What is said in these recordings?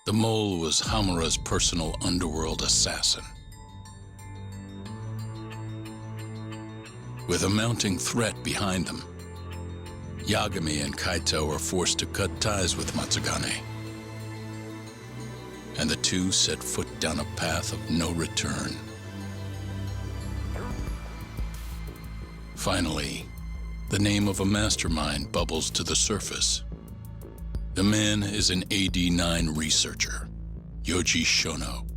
The mole was Hamura's personal underworld assassin. With a mounting threat behind them, Yagami and Kaito were forced to cut ties with Matsugane. And the two set foot down a path of no return. Finally, the name of a mastermind bubbles to the surface. The man is an AD-9 researcher, Yoji Shono.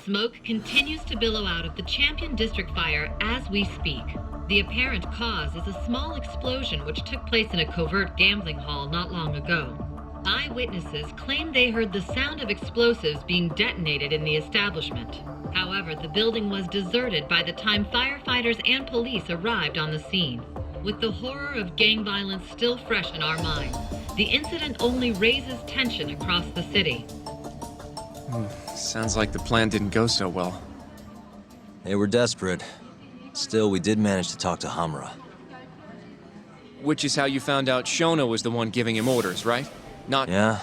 Smoke continues to billow out of the Champion District fire as we speak. The apparent cause is a small explosion which took place in a covert gambling hall not long ago. Eyewitnesses claim they heard the sound of explosives being detonated in the establishment. However, the building was deserted by the time firefighters and police arrived on the scene. With the horror of gang violence still fresh in our minds, the incident only raises tension across the city. Sounds like the plan didn't go so well. They were desperate. Still, we did manage to talk to Hamura. Which is how you found out Shono was the one giving him orders, right? Not... Yeah,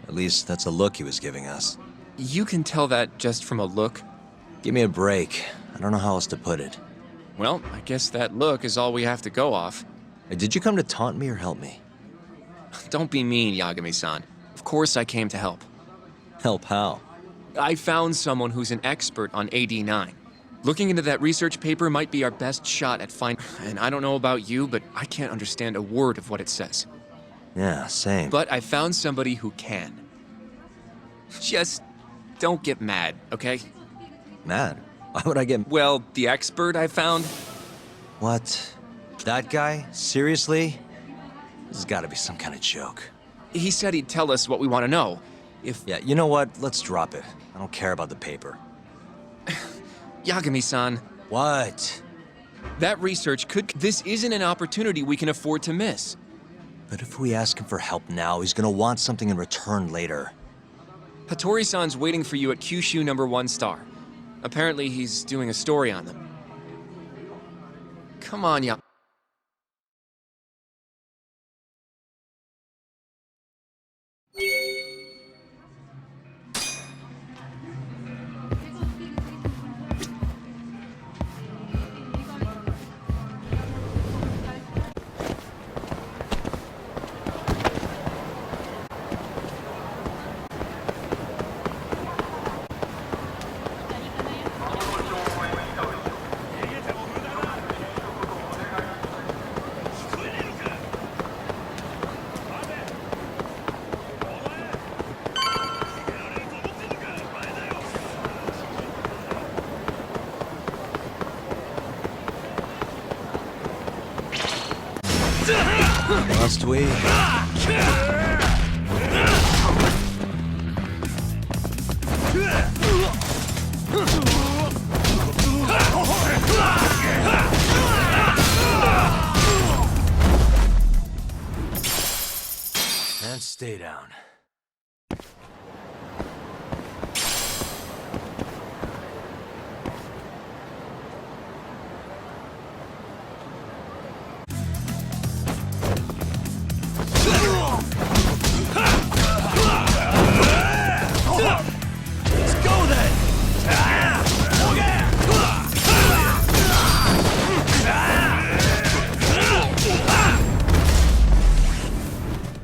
at least that's a look he was giving us. You can tell that just from a look? Give me a break. I don't know how else to put it. Well, I guess that look is all we have to go off. Hey, did you come to taunt me or help me? Don't be mean, Yagami-san. Of course I came to help. Help how? I found someone who's an expert on AD-9. Looking into that research paper might be our best shot at finding... And I don't know about you, but I can't understand a word of what it says. Yeah, same. But I found somebody who can. Just don't get mad, okay? Mad? Why would I get... Well, the expert I found... What? That guy? Seriously? This has got to be some kind of joke. He said he'd tell us what we want to know. If... Yeah, you know what? Let's drop it. I don't care about the paper. Yagami-san. What? That research could... This isn't an opportunity we can afford to miss. But if we ask him for help now, he's gonna want something in return later. Hattori-san's waiting for you at Kyushu #1 star. Apparently he's doing a story on them. Come on, Must we? And stay down.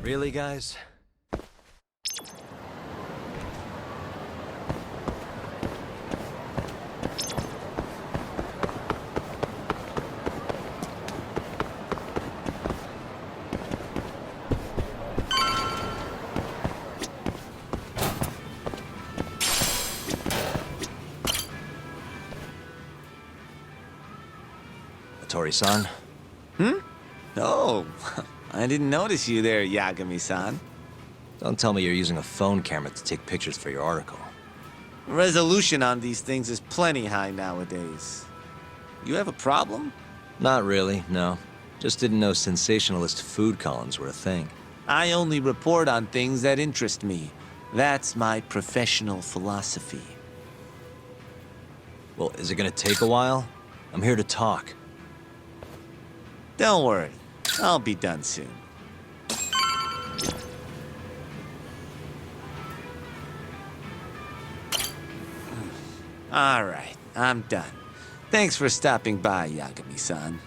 Really, guys? Hattori-san? Oh, I didn't notice you there, Yagami-san. Don't tell me you're using a phone camera to take pictures for your article. Resolution on these things is plenty high nowadays. You have a problem? Not really, no. Just didn't know sensationalist food columns were a thing. I only report on things that interest me. That's my professional philosophy. Well, is it gonna take a while? I'm here to talk. Don't worry, I'll be done soon. All right, I'm done. Thanks for stopping by, Yagami-san.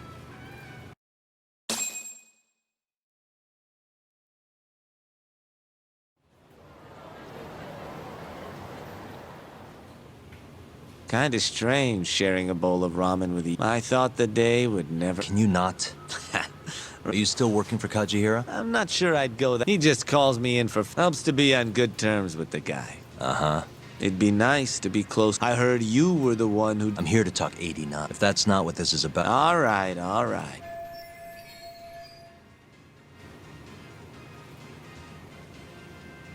Kinda strange sharing a bowl of ramen with you. I thought the day would never... Can you not? Are you still working for Kajihira? I'm not sure I'd go there. He just calls me in for... Helps to be on good terms with the guy. Uh-huh. It'd be nice to be close. I heard you were the one who... I'm here to talk 89. If that's not what this is about... All right, all right.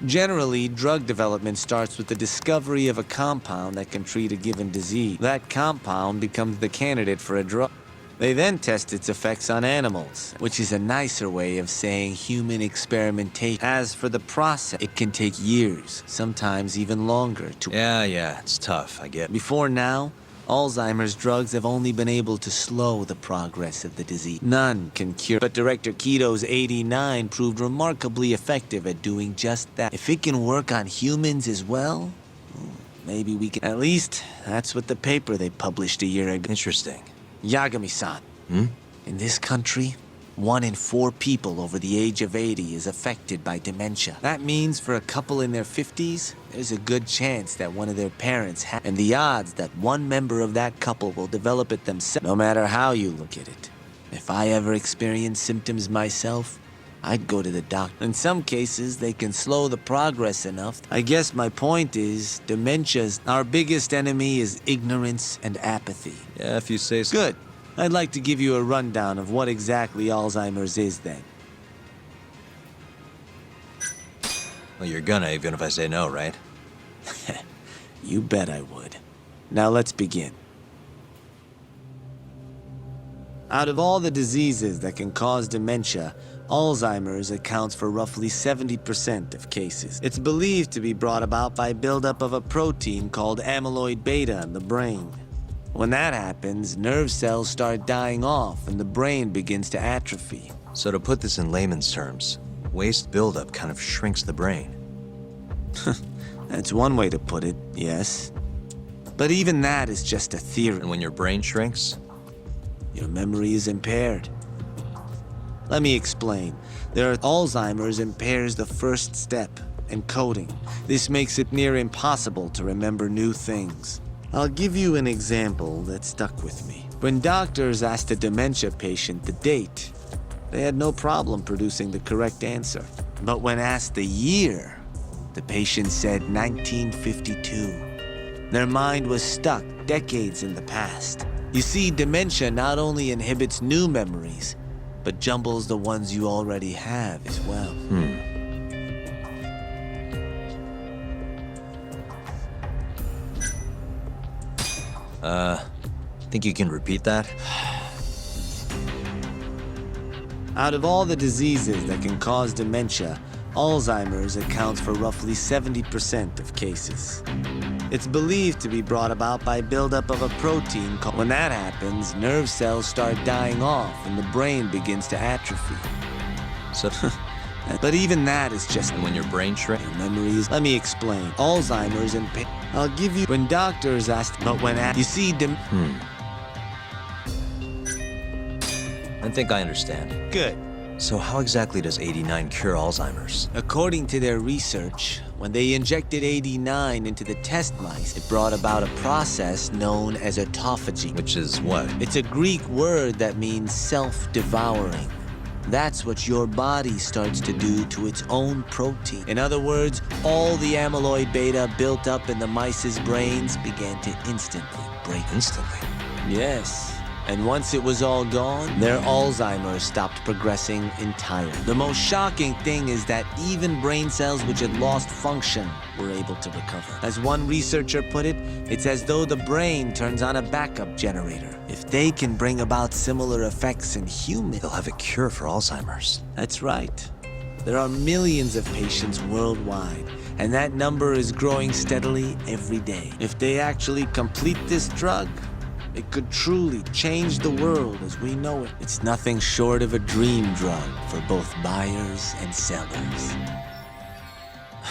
Generally, drug development starts with the discovery of a compound that can treat a given disease. That compound becomes the candidate for a drug. They then test its effects on animals, which is a nicer way of saying human experimentation. As for the process, it can take years, sometimes even longer to... Yeah, it's tough, I get it. Before now, Alzheimer's drugs have only been able to slow the progress of the disease. None can cure. But Director Kito's 89 proved remarkably effective at doing just that. If it can work on humans as well, maybe we can... At least, that's what the paper they published a year ago... Interesting. Yagami-san. In this country, 1 in 4 people over the age of 80 is affected by dementia. That means for a couple in their 50s, there's a good chance that one of their parents has... And the odds that one member of that couple will develop it themselves, no matter how you look at it. If I ever experience symptoms myself, I'd go to the doctor. In some cases, they can slow the progress enough. I guess my point is, dementia's... Our biggest enemy is ignorance and apathy. Yeah, if you say so. Good. I'd like to give you a rundown of what exactly Alzheimer's is then. Well, you're gonna, even if I say no, right? You bet I would. Now let's begin. Out of all the diseases that can cause dementia, Alzheimer's accounts for roughly 70% of cases. It's believed to be brought about by buildup of a protein called amyloid beta in the brain. When that happens, nerve cells start dying off and the brain begins to atrophy. So to put this in layman's terms, waste buildup kind of shrinks the brain. That's one way to put it, yes. But even that is just a theory. And when your brain shrinks? Your memory is impaired. Let me explain. Alzheimer's impairs the first step, encoding. This makes it near impossible to remember new things. I'll give you an example that stuck with me. When doctors asked a dementia patient the date, they had no problem producing the correct answer. But when asked the year, the patient said 1952. Their mind was stuck decades in the past. You see, dementia not only inhibits new memories, but jumbles the ones you already have as well. Think you can repeat that? Out of all the diseases that can cause dementia, Alzheimer's accounts for roughly 70% of cases. It's believed to be brought about by buildup of a protein called... When that happens, nerve cells start dying off and the brain begins to atrophy. So, but even that is just... and when your brain shrinks? Your memories... Let me explain. Alzheimer's and... I'll give you... When doctors ask... But when... You see... I think I understand. Good. So how exactly does 89 cure Alzheimer's? According to their research, when they injected 89 into the test mice, it brought about a process known as autophagy. Which is what? It's a Greek word that means self-devouring. That's what your body starts to do to its own protein. In other words, all the amyloid beta built up in the mice's brains began to instantly break. Instantly? Yes. And once it was all gone, their Alzheimer's stopped progressing entirely. The most shocking thing is that even brain cells which had lost function were able to recover. As one researcher put it, it's as though the brain turns on a backup generator. If they can bring about similar effects in humans, They'll have a cure for Alzheimer's. that's right. There are millions of patients worldwide, and that number is growing steadily every day. If they actually complete this drug, it could truly change the world as we know it. It's nothing short of a dream drug for both buyers and sellers.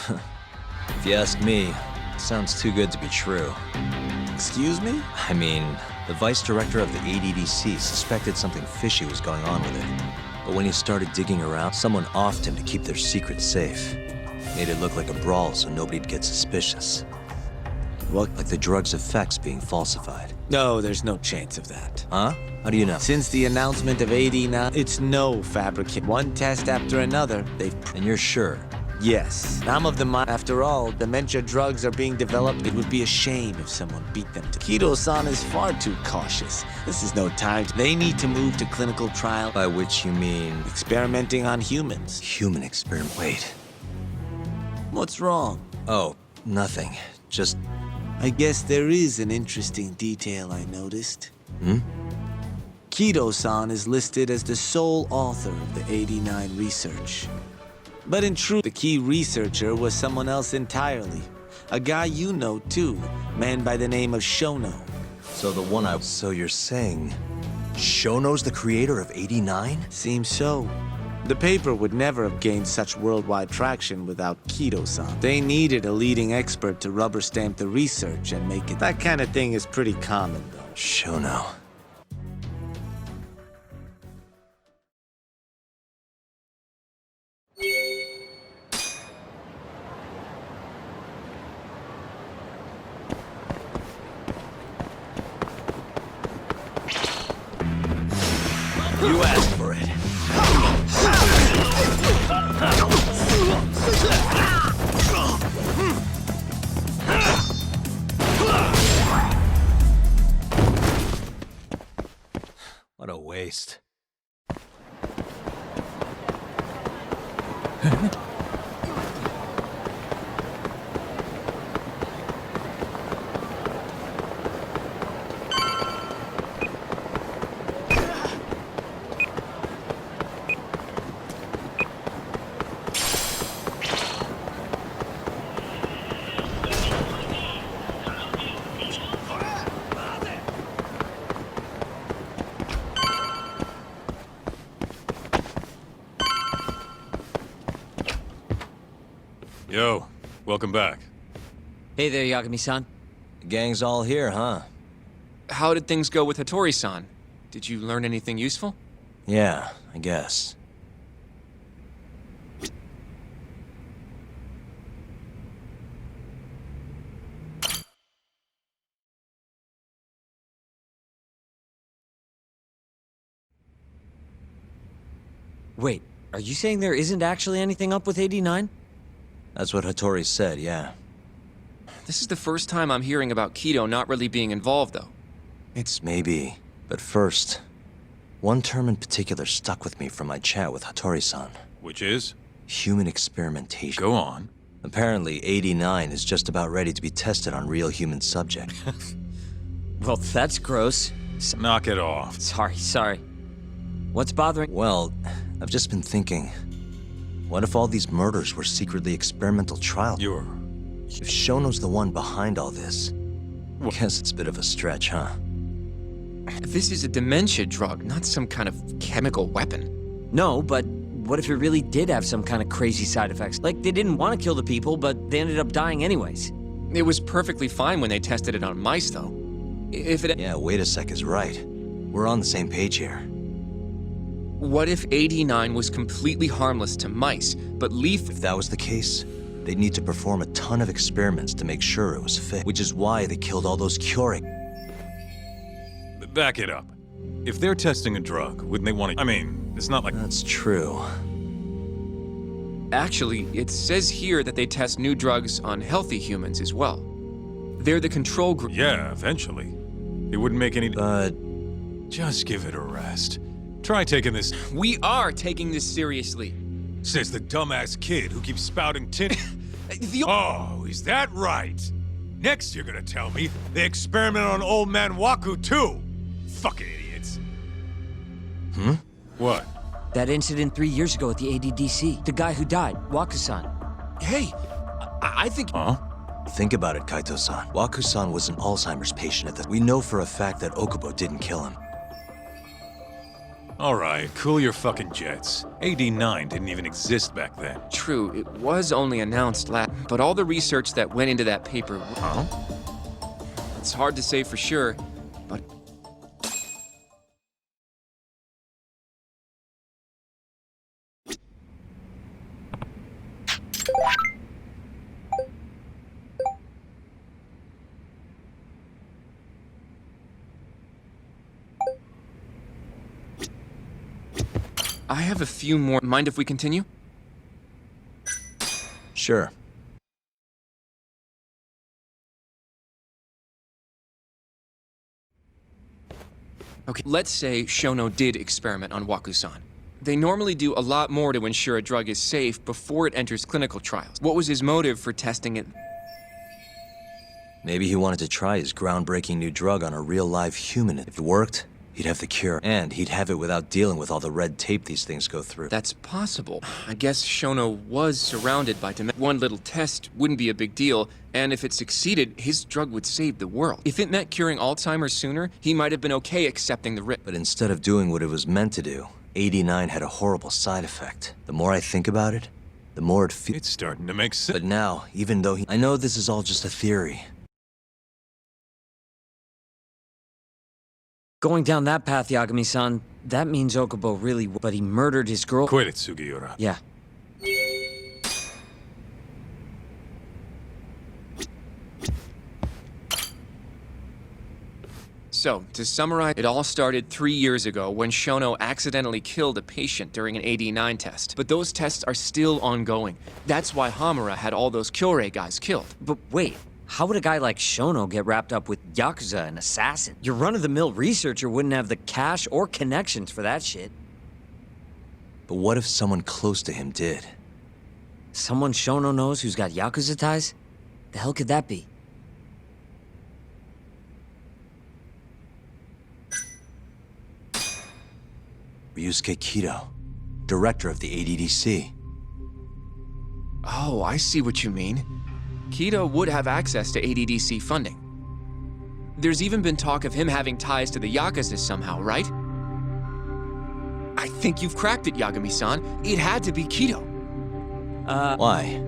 If you ask me, it sounds too good to be true. Excuse me? I mean, the vice director of the ADDC suspected something fishy was going on with it. But when he started digging around, someone offed him to keep their secret safe. Made it look like a brawl so nobody'd get suspicious. What? Like the drug's effects being falsified. No, there's no chance of that. Huh? How do you know? Since the announcement of 89, it's no fabricate. One test after another, they've And you're sure? Yes. I'm of the mind. After all, dementia drugs are being developed. It would be a shame if someone beat them to. Kido-san is far too cautious. This is no time. They need to move to clinical trial. By which you mean Experimenting on humans. human experiment. Wait. What's wrong? Oh, nothing. Just I guess there is an interesting detail I noticed. Hmm? Kido-san is listed as the sole author of the 89 research. But in truth, the key researcher was someone else entirely. A guy you know too, man by the name of Shono. So you're saying Shono's the creator of 89? Seems so. The paper would never have gained such worldwide traction without Kido-san. They needed a leading expert to rubber stamp the research and make it. That kind of thing is pretty common, though. Shono. You asked for it. What a waste. Yo, welcome back. Hey there, Yagami-san. The gang's all here, huh? How did things go with Hattori-san? Did you learn anything useful? Yeah, I guess. Wait, are you saying there isn't actually anything up with 89? That's what Hattori said, yeah. This is the first time I'm hearing about Kido not really being involved, though. Maybe. But first, one term in particular stuck with me from my chat with Hattori-san. Which is? Human experimentation. Go on. Apparently, 89 is just about ready to be tested on real human subjects. Well, that's gross. Knock it off. Sorry. What's bothering? Well, I've just been thinking, what if all these murders were secretly experimental trials? If Shono's the one behind all this, I guess it's a bit of a stretch, huh? This is a dementia drug, not some kind of chemical weapon. No, but what if it really did have some kind of crazy side effects? Like, they didn't want to kill the people, but they ended up dying anyways. It was perfectly fine when they tested it on mice, though. If it... Yeah, wait a sec is right. We're on the same page here. What if 89 was completely harmless to mice, but lethal? If that was the case, they'd need to perform a ton of experiments to make sure it was fit, which is why they killed all those curing. Back it up. If they're testing a drug, wouldn't they want to... I mean, it's not like... That's true. Actually, it says here that they test new drugs on healthy humans as well. They're the control group. Yeah, eventually. It wouldn't make any... Just give it a rest. Try taking this, We are taking this seriously. says the dumbass kid who keeps spouting tin. The Oh, is that right? Next you're gonna tell me they experiment on old man Waku too. Fucking idiots. What? That incident 3 years ago at the ADDC. The guy who died, Wakusan. Hey, I think... Huh? Think about it, Kaito-san. Waku-san was an Alzheimer's patient at the... We know for a fact that Okubo didn't kill him. Alright, cool your fucking jets. AD9 didn't even exist back then. True, it was only announced last... But all the research that went into that paper... Huh? It's hard to say for sure, but... I have a few more. Mind if we continue? Sure. Okay, let's say Shono did experiment on Waku-san. They normally do a lot more to ensure a drug is safe before it enters clinical trials. What was his motive for testing it? Maybe he wanted to try his groundbreaking new drug on a real live human. If it worked, he'd have the cure. And he'd have it without dealing with all the red tape these things go through. That's possible. I guess Shono was surrounded by one little test wouldn't be a big deal, and if it succeeded, his drug would save the world. If it meant curing Alzheimer's sooner, he might have been okay accepting the risk. But instead of doing what it was meant to do, 89 had a horrible side effect. The more I think about it, the more it feels... It's starting to make sense. But now, even though I know this is all just a theory. Going down that path, Yagami-san, that means Okubo really... But he murdered his girl... Quit it, Sugiura. Yeah. So, to summarize, it all started 3 years ago when Shono accidentally killed a patient during an AD9 test. But those tests are still ongoing. That's why Hamura had all those Kyorei guys killed. But wait, how would a guy like Shono get wrapped up with Yakuza and assassin? Your run-of-the-mill researcher wouldn't have the cash or connections for that shit. But what if someone close to him did? Someone Shono knows who's got Yakuza ties? The hell could that be? Ryusuke Kido, director of the ADDC. Oh, I see what you mean. Kido would have access to ADDC funding. There's even been talk of him having ties to the Yakuza somehow, right? I think you've cracked it, Yagami-san. It had to be Kido. Why?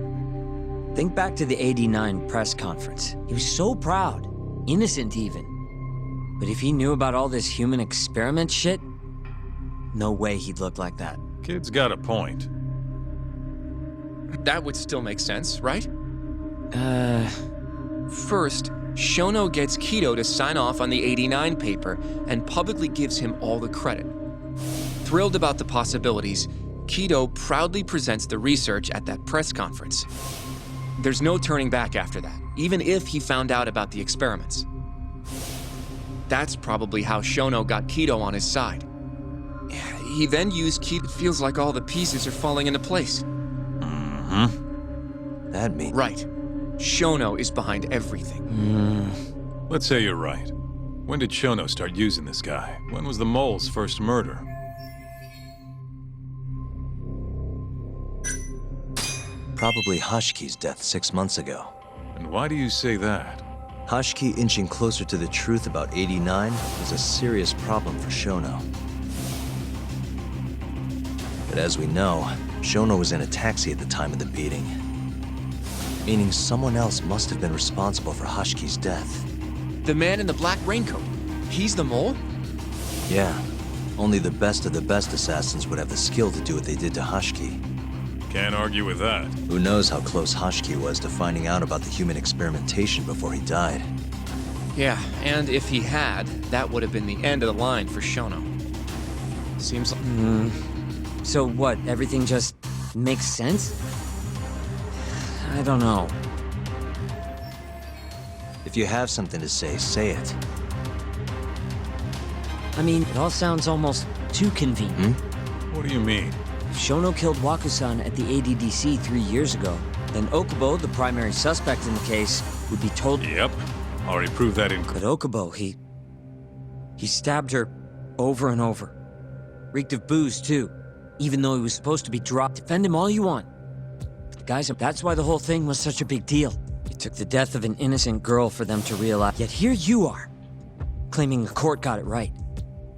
Think back to the '89 press conference. He was so proud, innocent even. But if he knew about all this human experiment shit, no way he'd look like that. Kid's got a point. That would still make sense, right? First, Shono gets Kido to sign off on the '89 paper and publicly gives him all the credit. Thrilled about the possibilities, Kido proudly presents the research at that press conference. There's no turning back after that, even if he found out about the experiments. That's probably how Shono got Kido on his side. He then used Kido. It feels like all the pieces are falling into place. That means... Right. Shono is behind everything. Let's say you're right. When did Shono start using this guy? When was the mole's first murder? Probably Hashki's death 6 months ago. And why do you say that? Hashki inching closer to the truth about 89 was a serious problem for Shono. But as we know, Shono was in a taxi at the time of the beating. Meaning someone else must have been responsible for Hashki's death. The man in the black raincoat. He's the mole? Yeah, only the best of the best assassins would have the skill to do what they did to Hashki. Can't argue with that. Who knows how close Hashki was to finding out about the human experimentation before he died. Yeah, and if he had, that would have been the end of the line for Shono. Seems like... So what, everything just makes sense? I don't know. If you have something to say, say it. I mean, it all sounds almost too convenient. What do you mean? If Shono killed Waku-san at the ADDC 3 years ago, then Okubo, the primary suspect in the case, would be told... Yep. Already proved that in... But Okubo, he stabbed her over and over. Reeked of booze, too. Even though he was supposed to be dropped. Defend him all you want. But the guys, that's why the whole thing was such a big deal. It took the death of an innocent girl for them to realize. Yet here you are, claiming the court got it right.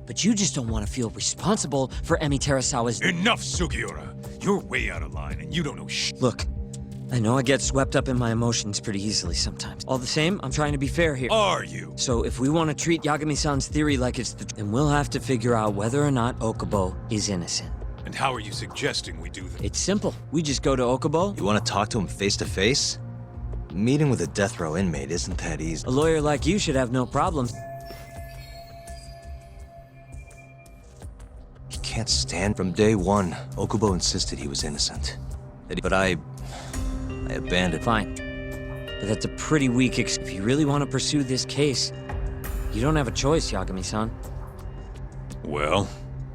But you just don't want to feel responsible for Emi Terasawa's... Enough, Sugiura! You're way out of line, and you don't know shit. Look, I know I get swept up in my emotions pretty easily sometimes. All the same, I'm trying to be fair here. Are you? So if we want to treat Yagami-san's theory like it's the... then we'll have to figure out whether or not Okubo is innocent. And how are you suggesting we do that? It's simple. We just go to Okubo. You want to talk to him face to face? Meeting with a death row inmate isn't that easy. A lawyer like you should have no problems. He can't stand. From day one, Okubo insisted he was innocent. But I abandoned. Fine. But that's a pretty weak If you really want to pursue this case, you don't have a choice, Yagami-san. Well?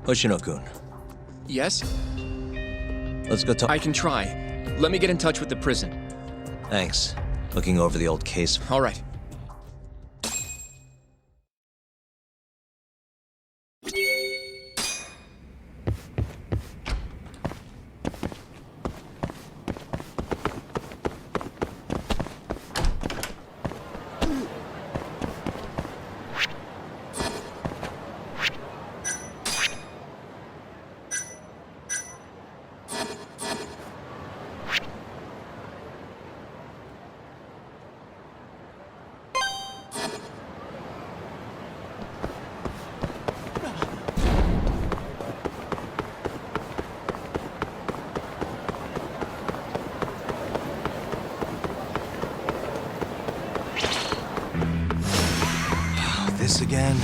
Hoshino-kun, Yes? let's go talk. I can try. Let me get in touch with the prison. Thanks. Looking over the old case. All right. This again?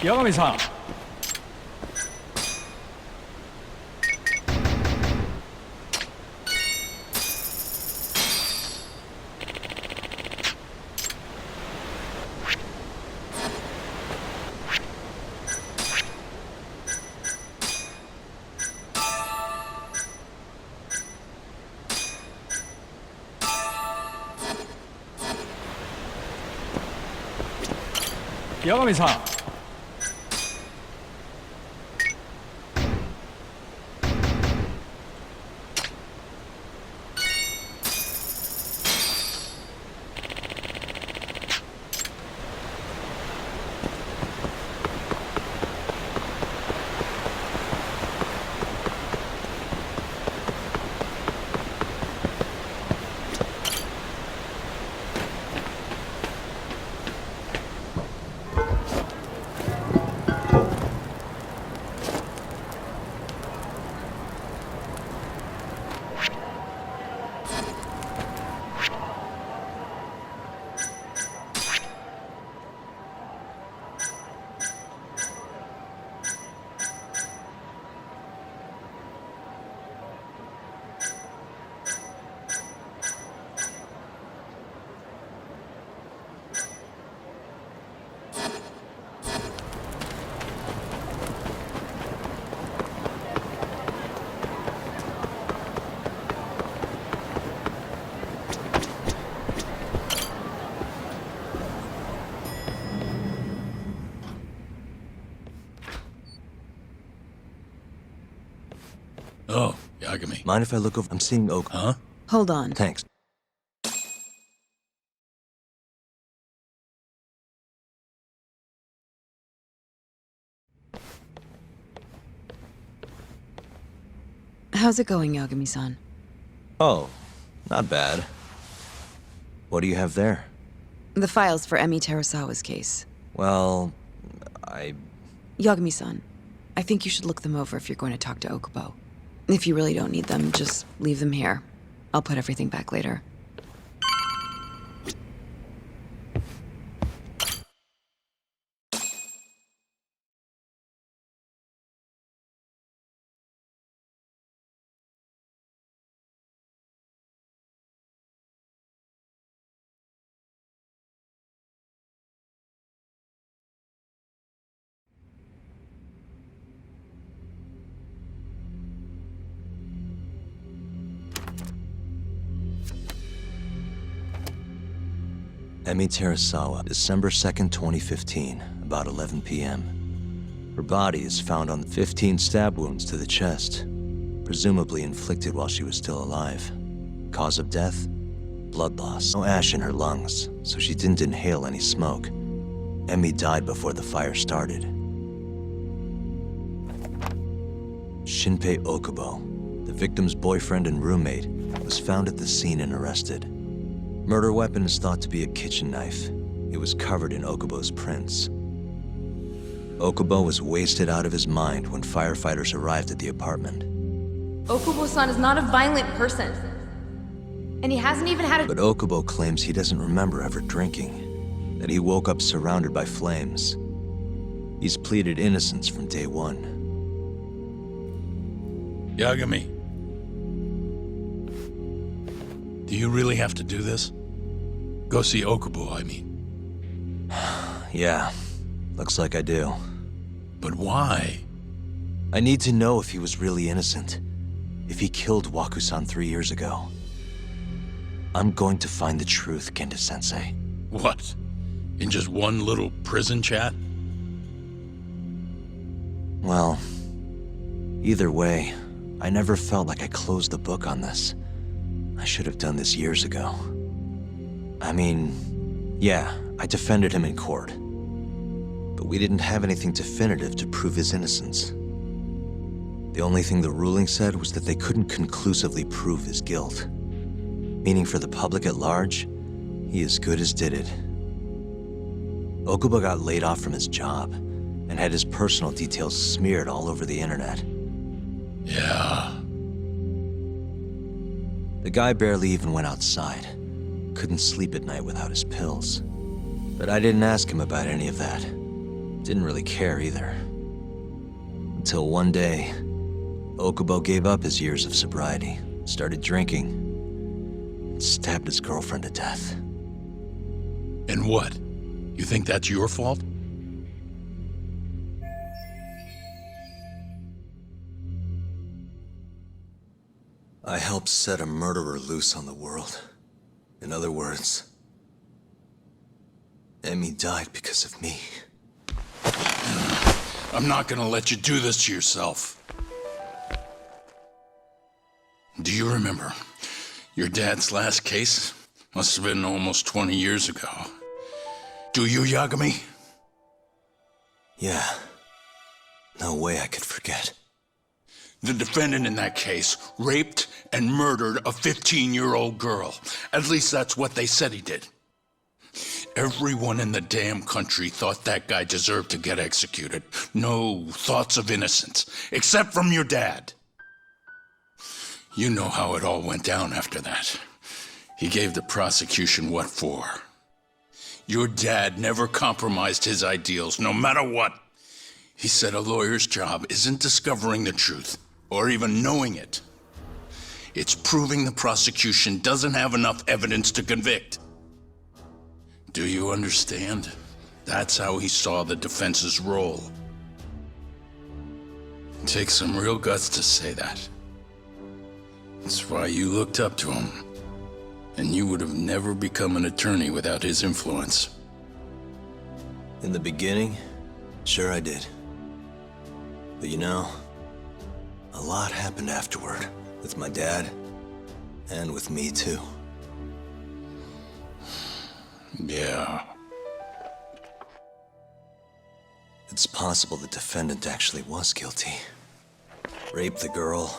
岩上さん。岩上さん。Oh, Yagami. Mind if I look over? I'm seeing Oak. Huh? Hold on. Thanks. How's it going, Yagami-san? Oh, not bad. What do you have there? The files for Emi Terasawa's case. Well, Yagami-san, I think you should look them over if you're going to talk to Okubo. If you really don't need them, just leave them here. I'll put everything back later. Emi Terasawa, December 2nd, 2015, about 11 p.m. Her body is found on 15 stab wounds to the chest, presumably inflicted while she was still alive. Cause of death? Blood loss. No ash in her lungs, so she didn't inhale any smoke. Emi died before the fire started. Shinpei Okubo, the victim's boyfriend and roommate, was found at the scene and arrested. Murder weapon is thought to be a kitchen knife. It was covered in Okubo's prints. Okubo was wasted out of his mind when firefighters arrived at the apartment. Okubo-san is not a violent person. And he hasn't even had a— But Okubo claims he doesn't remember ever drinking, that he woke up surrounded by flames. He's pleaded innocence from day one. Yagami. Do you really have to do this? Go see Okubo, I mean. Yeah, looks like I do. But why? I need to know if he was really innocent. If he killed Waku-san 3 years ago. I'm going to find the truth, Kenta-sensei. What? In just one little prison chat? Well, either way, I never felt like I closed the book on this. I should have done this years ago. I mean, yeah, I defended him in court. But we didn't have anything definitive to prove his innocence. The only thing the ruling said was that they couldn't conclusively prove his guilt. Meaning for the public at large, he as good as did it. Okubo got laid off from his job and had his personal details smeared all over the internet. Yeah. The guy barely even went outside. Couldn't sleep at night without his pills. But I didn't ask him about any of that. Didn't really care either. Until one day, Okubo gave up his years of sobriety, started drinking, and stabbed his girlfriend to death. And what? You think that's your fault? I helped set a murderer loose on the world. In other words, Emmy died because of me. I'm not gonna let you do this to yourself. Do you remember your dad's last case? Must have been almost 20 years ago. Do you, Yagami? Yeah. No way I could forget. The defendant in that case raped and murdered a 15-year-old girl. At least that's what they said he did. Everyone in the damn country thought that guy deserved to get executed. No thoughts of innocence, except from your dad. You know how it all went down after that. He gave the prosecution what for. Your dad never compromised his ideals, no matter what. He said a lawyer's job isn't discovering the truth, or even knowing it. It's proving the prosecution doesn't have enough evidence to convict. Do you understand? That's how he saw the defense's role. It takes some real guts to say that. That's why you looked up to him. And you would have never become an attorney without his influence. In the beginning, sure I did. But you know, a lot happened afterward, with my dad, and with me too. Yeah. It's possible the defendant actually was guilty. Raped the girl,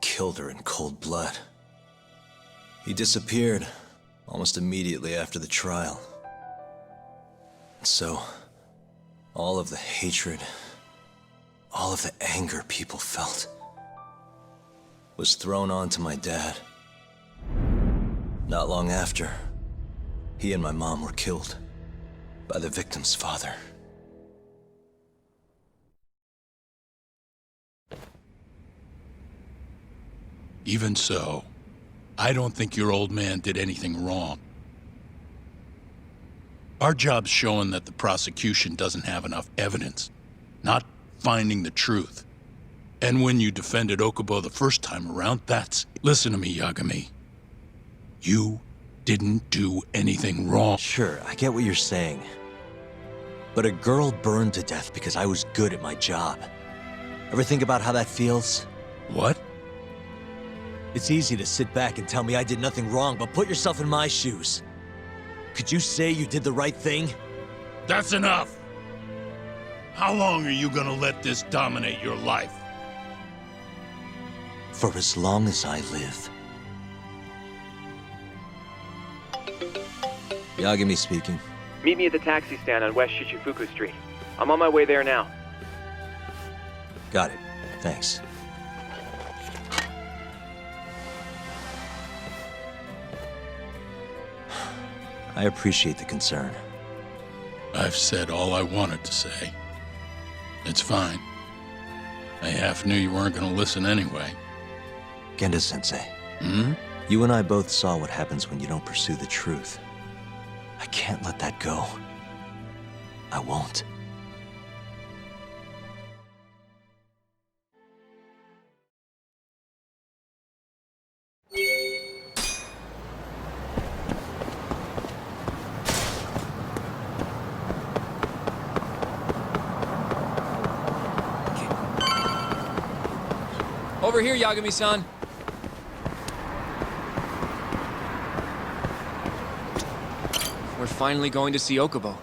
killed her in cold blood. He disappeared almost immediately after the trial. And so, all of the hatred, all of the anger people felt was thrown onto my dad. Not long after, he and my mom were killed by the victim's father. Even so, I don't think your old man did anything wrong. Our job's showing that the prosecution doesn't have enough evidence, not finding the truth. And when you defended Okubo the first time around, that's... Listen to me, Yagami. You didn't do anything wrong. Sure, I get what you're saying. But a girl burned to death because I was good at my job. Ever think about how that feels? What? It's easy to sit back and tell me I did nothing wrong, but put yourself in my shoes. Could you say you did the right thing? That's enough! How long are you gonna let this dominate your life? For as long as I live. Yagami speaking. Meet me at the taxi stand on West Shichifuku Street. I'm on my way there now. Got it. Thanks. I appreciate the concern. I've said all I wanted to say. It's fine. I half knew you weren't gonna listen anyway. Genda-sensei. Hmm? You and I both saw what happens when you don't pursue the truth. I can't let that go. I won't. Over here, Yagami-san. We're finally going to see Okubo.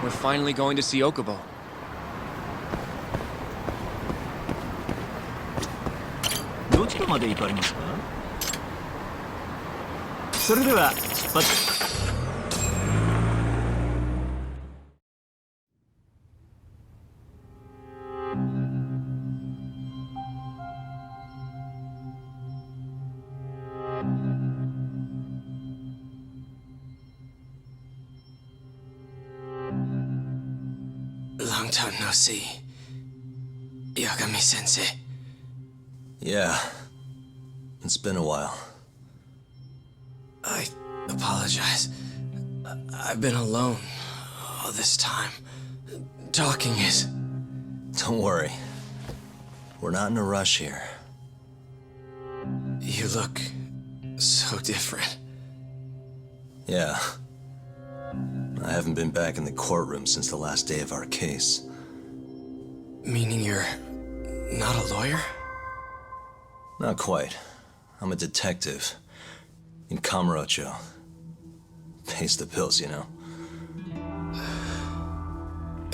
We're finally going to see Okubo. time no see. Yagami-sensei. Yeah. It's been a while. I apologize. I've been alone all this time. Talking is... Don't worry. We're not in a rush here. You look so different. Yeah. I haven't been back in the courtroom since the last day of our case. Meaning you're not a lawyer? Not quite. I'm a detective. In Kamurocho. Pays the bills, you know.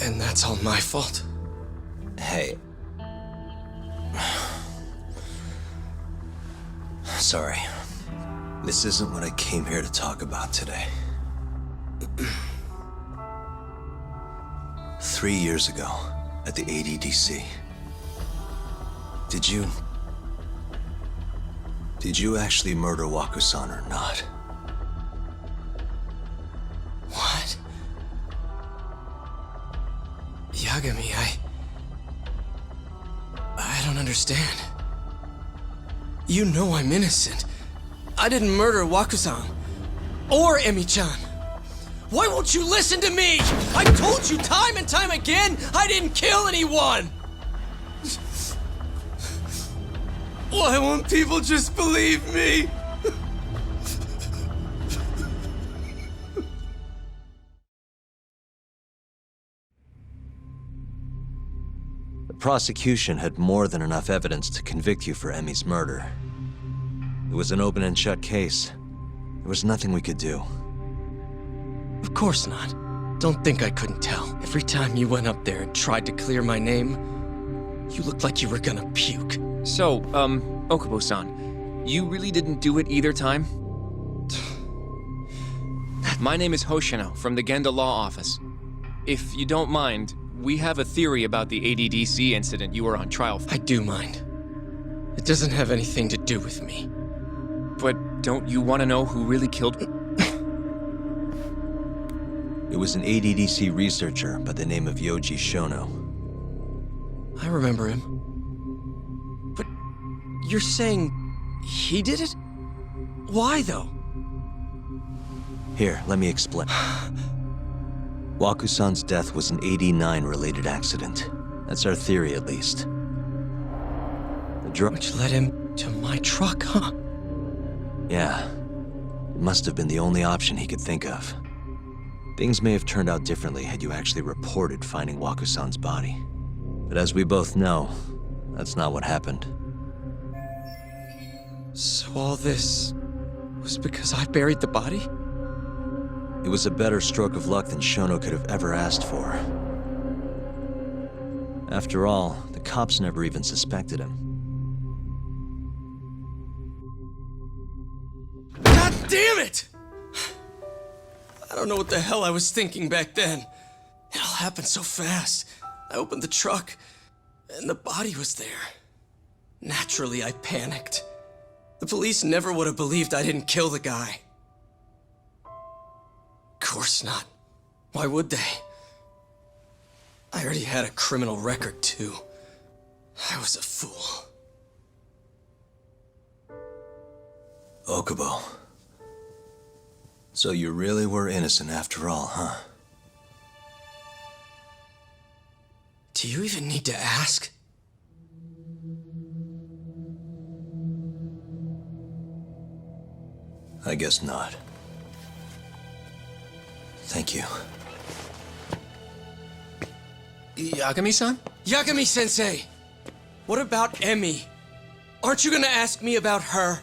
And that's all my fault? Hey. Sorry. This isn't what I came here to talk about today. 3 years ago, at the ADDC. Did you actually murder Waku-san or not? What? Yagami, I don't understand. You know I'm innocent. I didn't murder Waku-san. Or Emi-chan. Why won't you listen to me? I told you time and time again, I didn't kill anyone! Why won't people just believe me? The prosecution had more than enough evidence to convict you for Emi's murder. It was an open and shut case. There was nothing we could do. Of course not. Don't think I couldn't tell. Every time you went up there and tried to clear my name, you looked like you were gonna puke. So, Okubo-san, you really didn't do it either time? My name is Hoshino from the Genda Law Office. If you don't mind, we have a theory about the ADDC incident you were on trial for. I do mind. It doesn't have anything to do with me. But don't you want to know who really killed... It was an ADDC researcher by the name of Yoji Shono. I remember him. But you're saying he did it? Why, though? Here, let me explain. Waku-san's death was an 89-related accident. That's our theory, at least. The drug... Which led him to my truck, huh? Yeah. It must have been the only option he could think of. Things may have turned out differently had you actually reported finding Waku-san's body. But as we both know, that's not what happened. So all this was because I buried the body? It was a better stroke of luck than Shono could have ever asked for. After all, the cops never even suspected him. God damn it! I don't know what the hell I was thinking back then. It all happened so fast. I opened the truck, and the body was there. Naturally, I panicked. The police never would have believed I didn't kill the guy. Of course not. Why would they? I already had a criminal record, too. I was a fool. Okubo. So you really were innocent after all, huh? Do you even need to ask? I guess not. Thank you. Yagami-san? Yagami-sensei! What about Emi? Aren't you gonna ask me about her?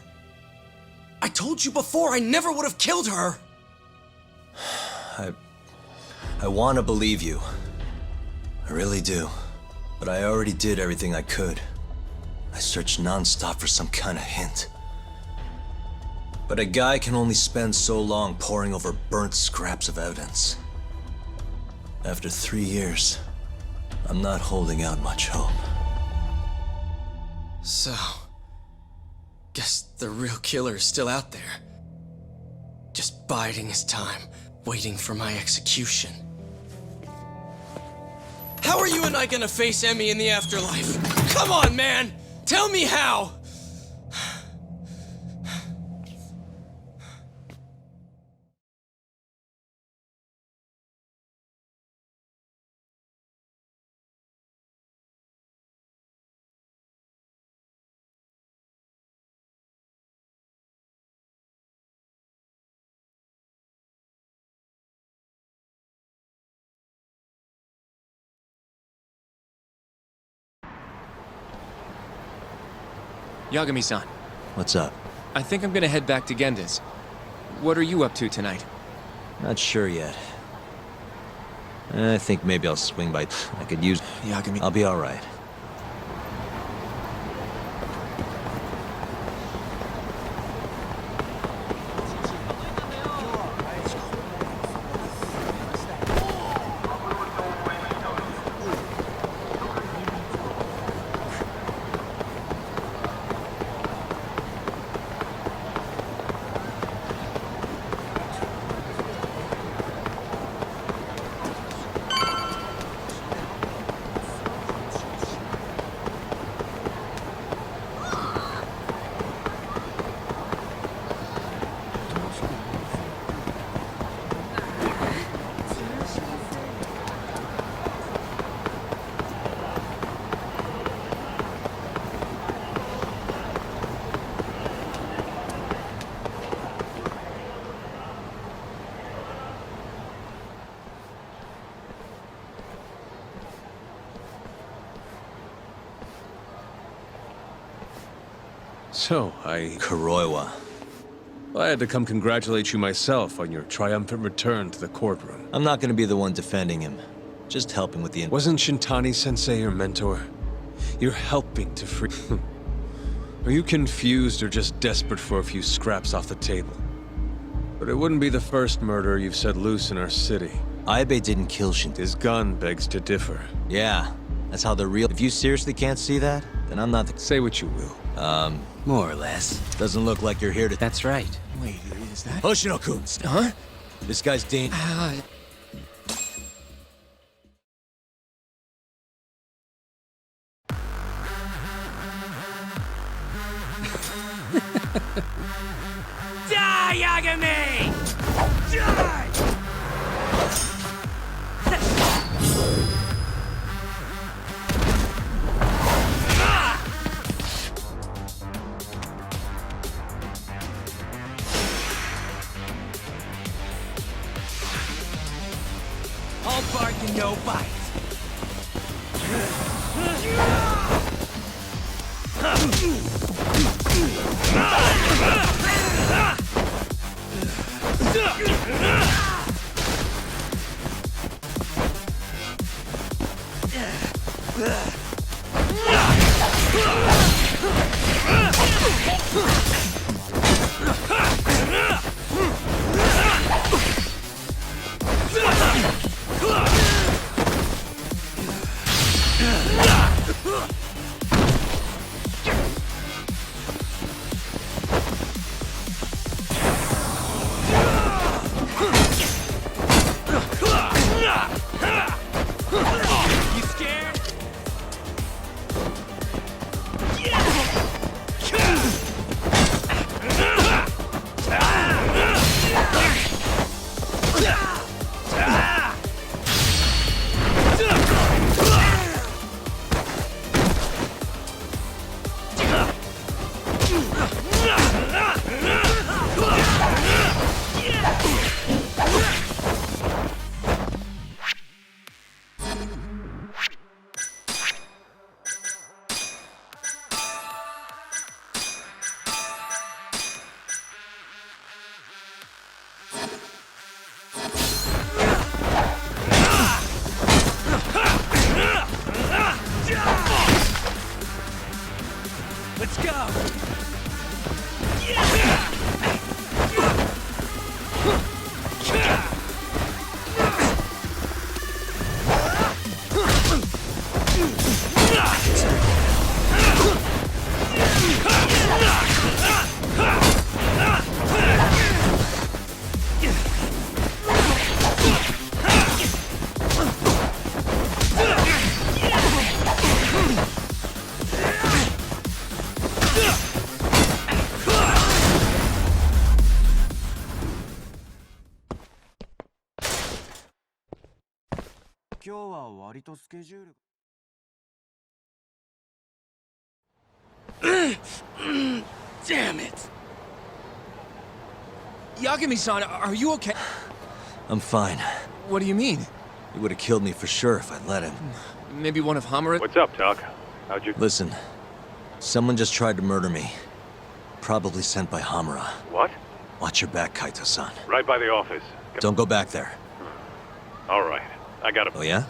I told you before I never would have killed her! I want to believe you. I really do. But I already did everything I could. I searched non-stop for some kind of hint. But a guy can only spend so long poring over burnt scraps of evidence. After 3 years, I'm not holding out much hope. So... guess the real killer is still out there. Just biding his time, waiting for my execution. How are you and I gonna face Emmy in the afterlife? Come on, man! Tell me how! Yagami-san, What's up? I think I'm gonna head back to Genda's. What are you up to tonight? Not sure yet. I think maybe I'll swing by. I could use... Yagami... I'll be alright. So, Kuroiwa. I had to come congratulate you myself on your triumphant return to the courtroom. I'm not gonna be the one defending him. Just helping with the... Wasn't Shintani-sensei your mentor? You're helping to free... Are you confused or just desperate for a few scraps off the table? But it wouldn't be the first murder you've set loose in our city. Aibe didn't kill Shin. His gun begs to differ. Yeah, that's how the real... If you seriously can't see that, then I'm not the... Say what you will. More or less. Doesn't look like you're here to... That's right. Wait, is that... Hoshino-kun! Huh? This guy's Die, Yagami! Die! All bark and no bite. Damn it! Yagami-san, are you okay? I'm fine. What do you mean? He would have killed me for sure if I'd let him. Maybe one of Hamura? What's up, Tuck? How'd you... Listen, someone just tried to murder me. Probably sent by Hamura. What? Watch your back, Kaito-san. Right by the office. Don't go back there. All right. I got a... Oh, yeah?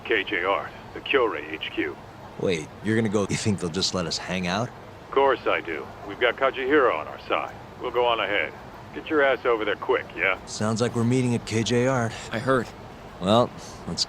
KJR, the Kyorei HQ. Wait, you're gonna go... You think they'll just let us hang out? Of course I do. We've got Kajihiro on our side. We'll go on ahead. Get your ass over there quick, yeah? Sounds like we're meeting at KJR. I heard. Well, let's...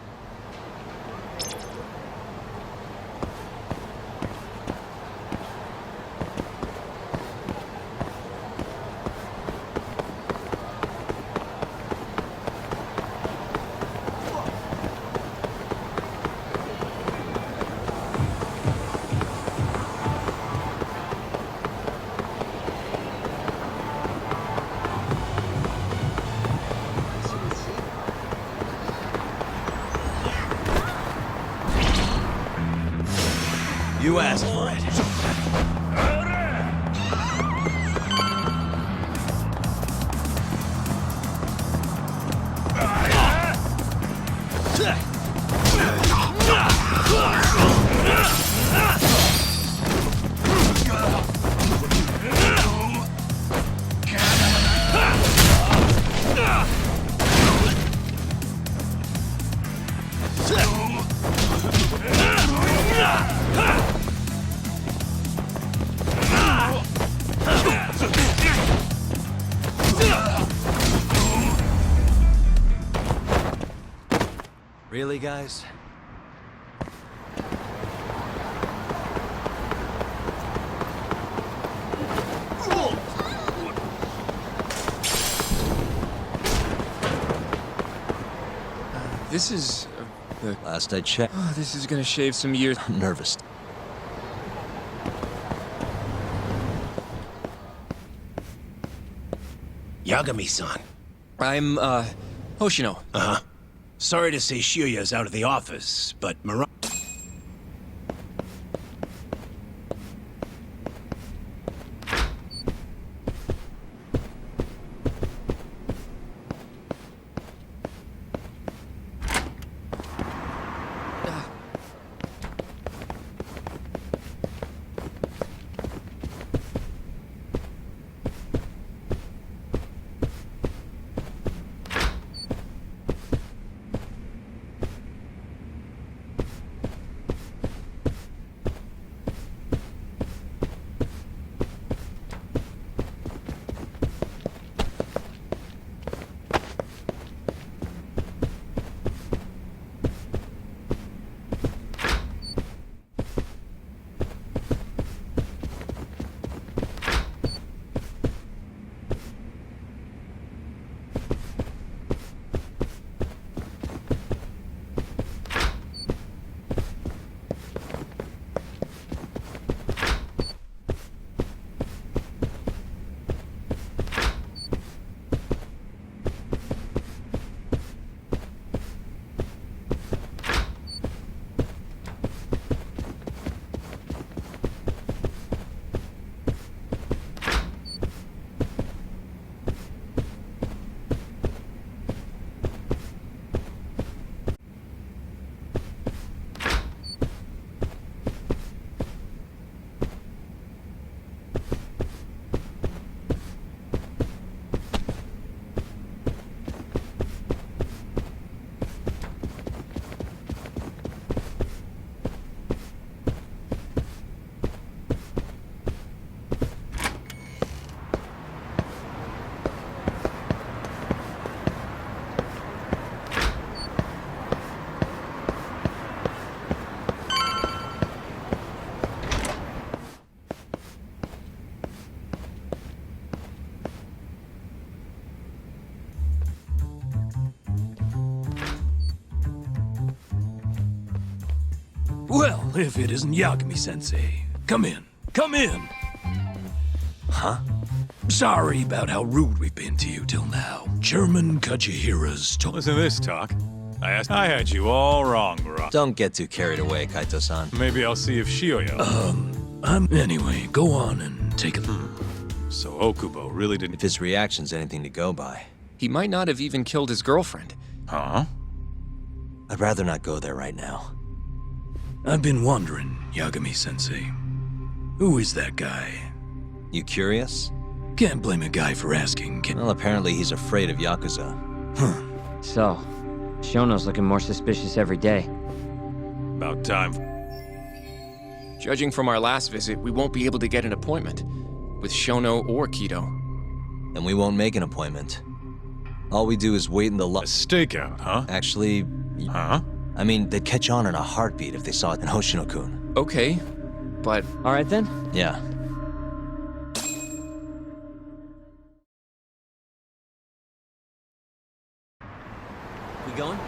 You asked for it. Really, guys? This is... the... Last I checked, Oh, this is gonna shave some years. I'm nervous. Yagami-san. I'm, Hoshino. Uh-huh. Sorry to say Shiuya's out of the office, but well, if it isn't Yagami-sensei. Come in. Come in. Huh? Sorry about how rude we've been to you till now. Chairman Kajihira's told... Listen to this, Tuck. I had you all wrong, bro. Don't get too carried away, Kaito-san. Maybe I'll see if Shioya... Anyway, go on and take a look. So Okubo really didn't... If his reaction's anything to go by. He might not have even killed his girlfriend. Huh? I'd rather not go there right now. I've been wondering, Yagami-sensei. Who is that guy? You curious? Can't blame a guy for asking, can... Well, apparently he's afraid of Yakuza. So, Shono's looking more suspicious every day. About time. Judging from our last visit, we won't be able to get an appointment with Shono or Kido. Then we won't make an appointment. All we do is wait in the A stakeout, huh? Actually... Huh? I mean, they'd catch on in a heartbeat if they saw it in Hoshino-kun. Okay, but... All right then? Yeah. We going?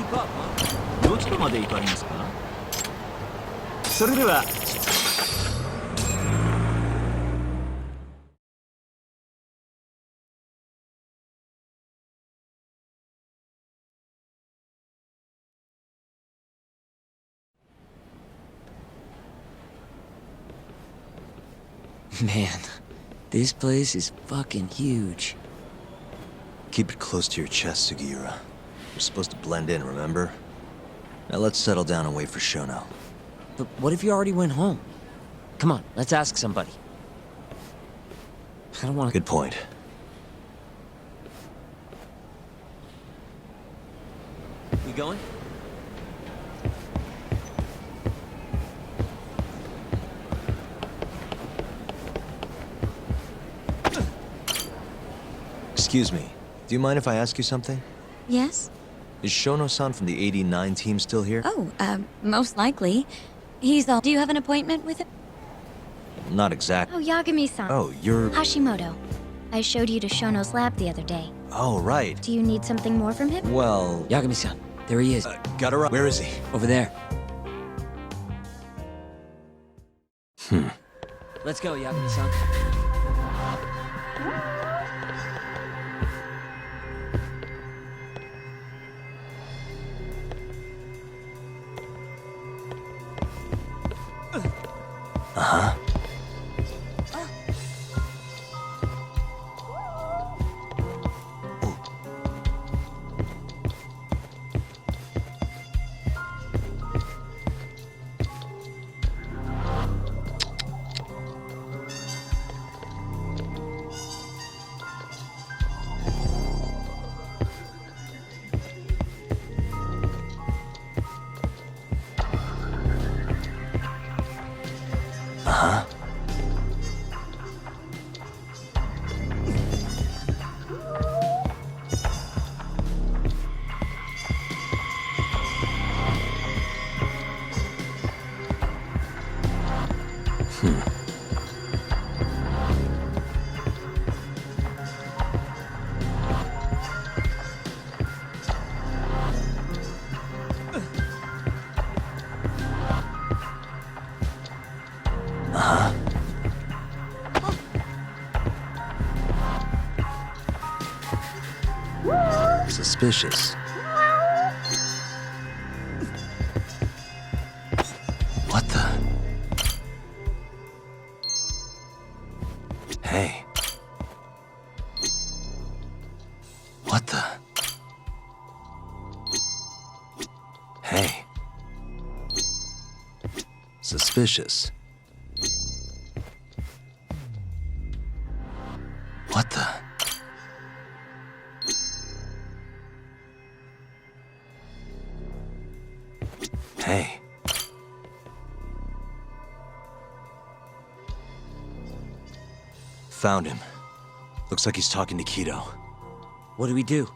keep up, huh? どちらまで行かれますか？それでは。Man, this place is fucking huge. Keep it close to your chest, Sugiura. You're supposed to blend in, remember? Now let's settle down and wait for Shono. But what if you already went home? Come on, let's ask somebody. I don't want to... Good point. You going? Excuse me. Do you mind if I ask you something? Yes? Is Shono-san from the 89 team still here? Oh, most likely. He's all... Do you have an appointment with him? Not exactly. Oh, Yagami-san. Oh, you're... Hashimoto. I showed you to Shono's lab the other day. Oh, right. Do you need something more from him? Well... Yagami-san, there he is. Gatora, where is he? Over there. Let's go, Yagami-san. Uh-huh. Uh-huh. Suspicious. What the? Hey. What the? Hey. Suspicious. What the? Hey. Found him. Looks like he's talking to Kido. What do we do?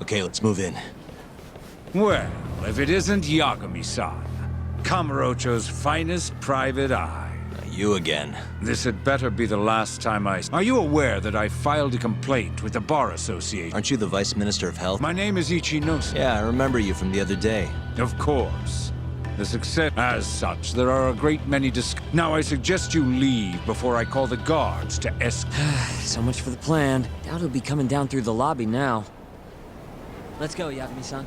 Okay, let's move in. Well, if it isn't Yagami-san, Kamurocho's finest private eye. You again. This had better be the last time I... Are you aware that I filed a complaint with the Bar Association? Aren't you the Vice Minister of Health? My name is Ichinose. Yeah, I remember you from the other day. Of course. The success... As such, there are a great many Now I suggest you leave before I call the guards to So much for the plan. Doubt he'll be coming down through the lobby now. Let's go, Yagami-san.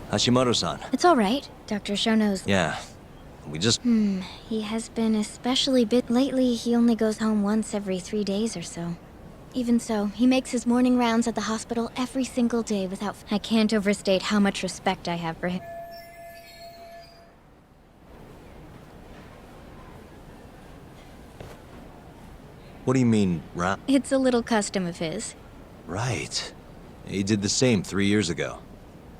Hashimoto-san. It's all right. Dr. Shono's... Yeah. We just... He has been especially lately, he only goes home once every 3 days or so. Even so, he makes his morning rounds at the hospital every single day without... I can't overstate how much respect I have for him. What do you mean, It's a little custom of his. Right. He did the same 3 years ago.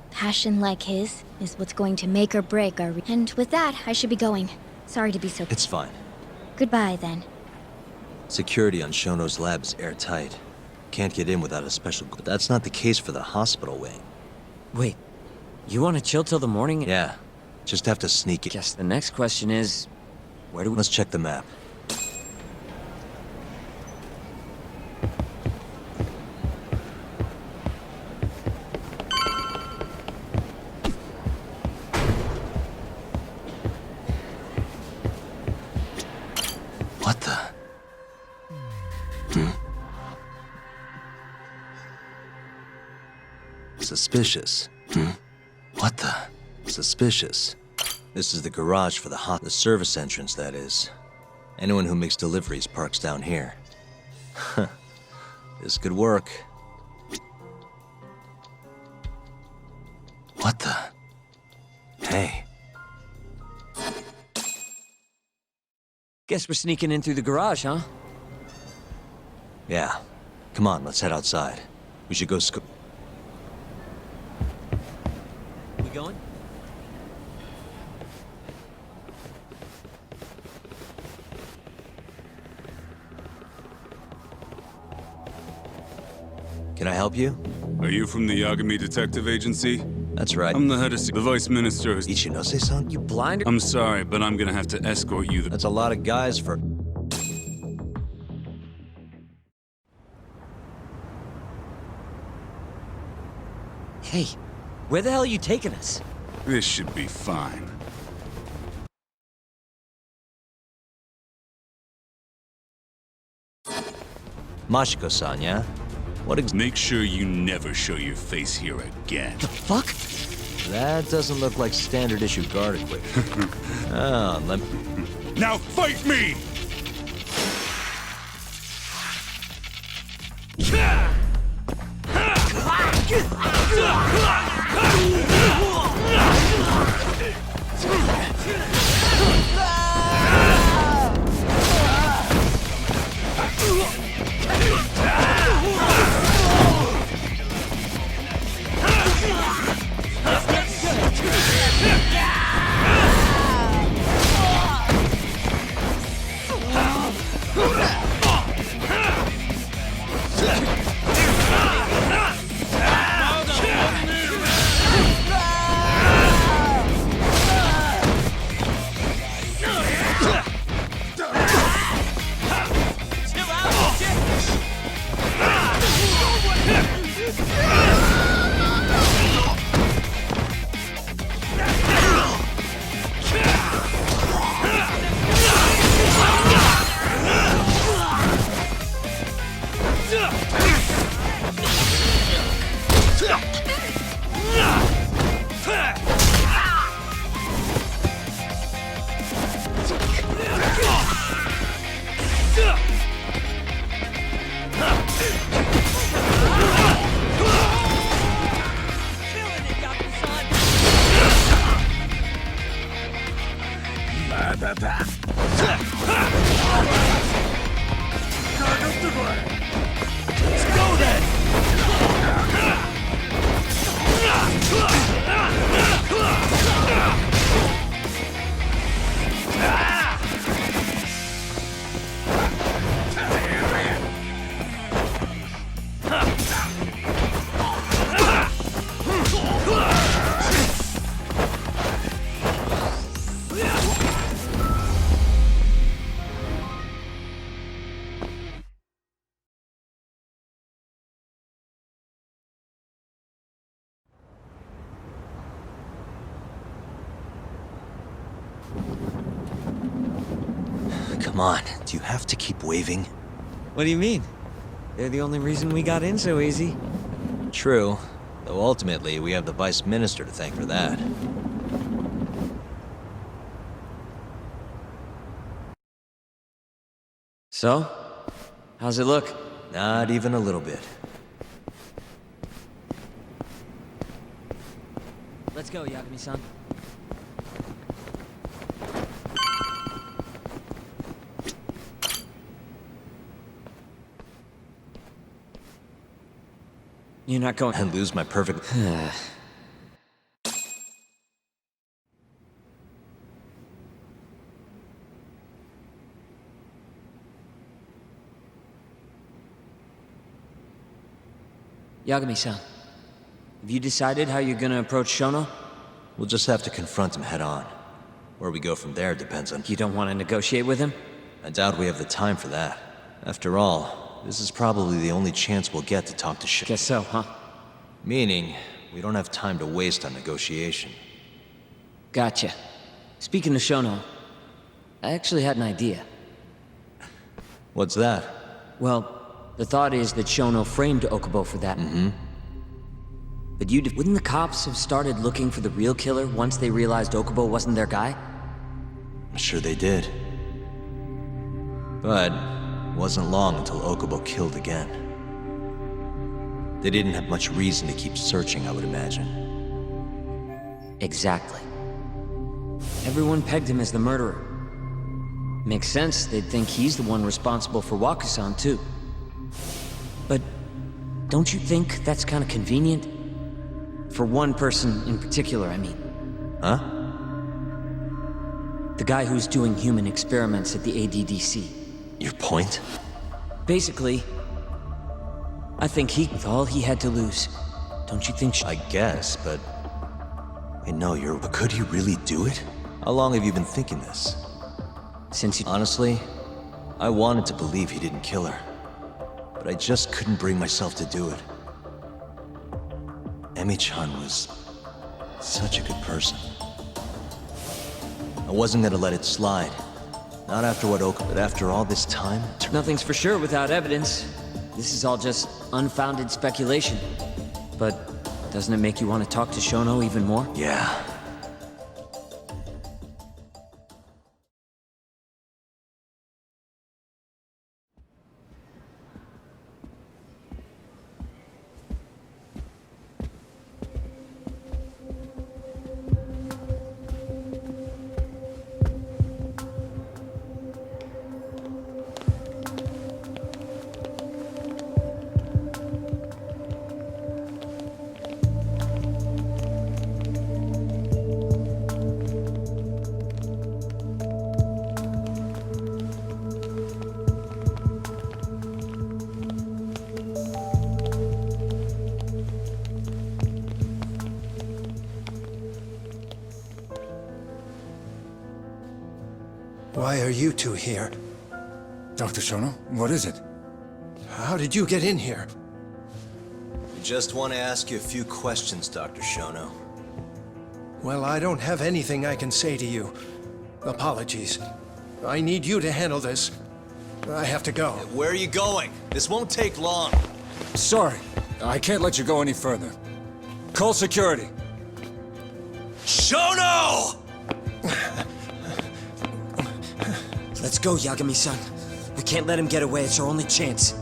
Passion like his is what's going to make or break our... And with that, I should be going. Sorry to be so... It's fine. Goodbye, then. Security on Shono's lab is airtight. Can't get in without a special... But that's not the case for the hospital wing. Wait, you want to chill till the morning? Yeah. Just have to sneak it. Guess the next question is, where do we... Let's check the map. What the? Suspicious. What the? Suspicious. This is the garage for the service entrance, that is. Anyone who makes deliveries parks down here. This could work. What the? Hey. Guess we're sneaking in through the garage, huh? Yeah. Come on, let's head outside. We should go We going? Can I help you? Are you from the Yagami Detective Agency? That's right. I'm the head of... The Vice Minister has... Ichinose-san? You blind? I'm sorry, but I'm gonna have to escort you... That's a lot of guys for... Hey, where the hell are you taking us? This should be fine. Mashiko-san, yeah? Make sure you never show your face here again. The fuck? That doesn't look like standard issue guard equipment. Now fight me! Come on, do you have to keep waving? What do you mean? They're the only reason we got in so easy. True, though ultimately we have the Vice Minister to thank for that. So? How's it look? Not even a little bit. Let's go, Yagami-san. You're not going... And lose my perfect... Yagami-san, have you decided how you're gonna approach Shono? We'll just have to confront him head on. Where we go from there depends on... You don't want to negotiate with him? I doubt we have the time for that. After all, this is probably the only chance we'll get to talk to Shono. Guess so, huh? Meaning, we don't have time to waste on negotiation. Gotcha. Speaking of Shono, I actually had an idea. What's that? Well, the thought is that Shono framed Okubo for that. Mm-hmm. But wouldn't the cops have started looking for the real killer once they realized Okubo wasn't their guy? I'm sure they did. But it wasn't long until Okubo killed again. They didn't have much reason to keep searching, I would imagine. Exactly. Everyone pegged him as the murderer. Makes sense, they'd think he's the one responsible for Wakusan, too. But don't you think that's kind of convenient? For one person in particular, I mean. Huh? The guy who's doing human experiments at the ADDC. Your point? Basically, I think with all he had to lose. Don't you think? I guess, but... I know but could he really do it? How long have you been thinking this? Since Honestly, I wanted to believe he didn't kill her. But I just couldn't bring myself to do it. Emi-chan was... such a good person. I wasn't gonna let it slide. Not after what but after all this time... Nothing's for sure without evidence. This is all just unfounded speculation. But doesn't it make you want to talk to Shono even more? Yeah. Why are you two here? Dr. Shono, what is it? How did you get in here? I just want to ask you a few questions, Dr. Shono. Well, I don't have anything I can say to you. Apologies. I need you to handle this. I have to go. Where are you going? This won't take long. Sorry, I can't let you go any further. Call security. Shono! Let's go, Yagami-san. We can't let him get away. It's our only chance.